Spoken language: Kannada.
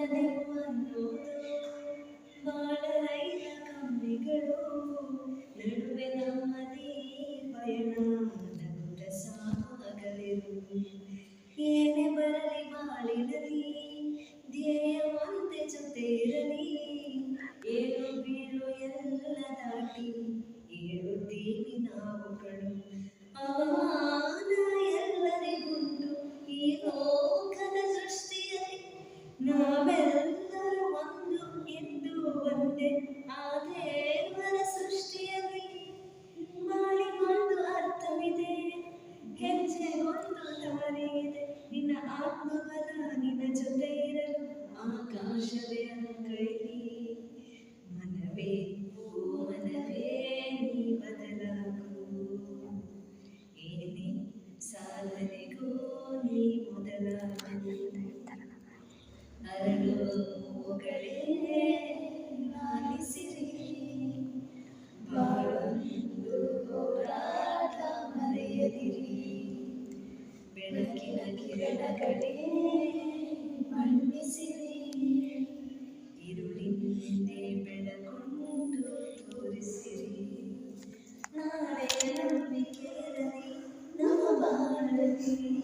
ಮೌನದೆಂಬನ್ನೋದು ಬಾಳಲೈನ ಕಂಬಿಗಳು ನಡುವೆ ನಮ್ಮದೇ ಪಯಣ ನಗುತ್ತ ಸಾಗಲಿರು ಏನೇ ಬರಲಿ ಬಾಳಿನಲ್ಲಿ ಧ್ಯೇಯವಂತೆ ಜೊತೆ ಇರಲಿ ಏಳು ಬೀಳು ಎಲ್ಲ ದಾಟಿ ಏಳುತ್ತೀವಿ ನಾವುಗಳು ಅವಮಾನ ಎಲ್ಲರಿಗುಂಟು ಈ ಲೋಕದ ಸೃಷ್ಟಿಯಲ್ಲಿ ನಾವೆಲ್ಲರೂ ಒಂದು ಎಂದು ಒಂದೇ ಆ ದೇವರ ಸೃಷ್ಟಿಯಲ್ಲಿ ಬಾಳಿಗೊಂದು ಅರ್ಥವಿದೆ ಹೆಜ್ಜೆಗೊಂದು ದಾರಿ ಇದೆ ನಿನ್ನ ಆತ್ಮಬಲ ನಿನ್ನ ಜೊತೆ ಇರಲು ಆಕಾಶವೇ ಕೈಲಿ ಮನವೇ ಓ ಮನವೇ ನೀ ಬದಲಾಗು ಏನೇ ಸಾಧನೆಗೂ ನೀ ಮೊದಲಾಗು ಅರಳು ಹೂಗಳೇ ಲಾಲಿಸಿರಿ ಬಾಳೊಂದು ಹೋರಾಟ ಮರೆಯದಿರಿ ಬೆಳಕಿನ ಕಿರಣಗಳೇ ಬಣ್ಣಿಸಿರಿ ഇരുളിന്റെ ಬೆಳಕೊಂದು ತೋರಿಸಿರಿ ನಾಳೆ ನಂಬಿಕೆಯಲ್ಲಿ ನಮ್ಮ ಬಾಳಲಿ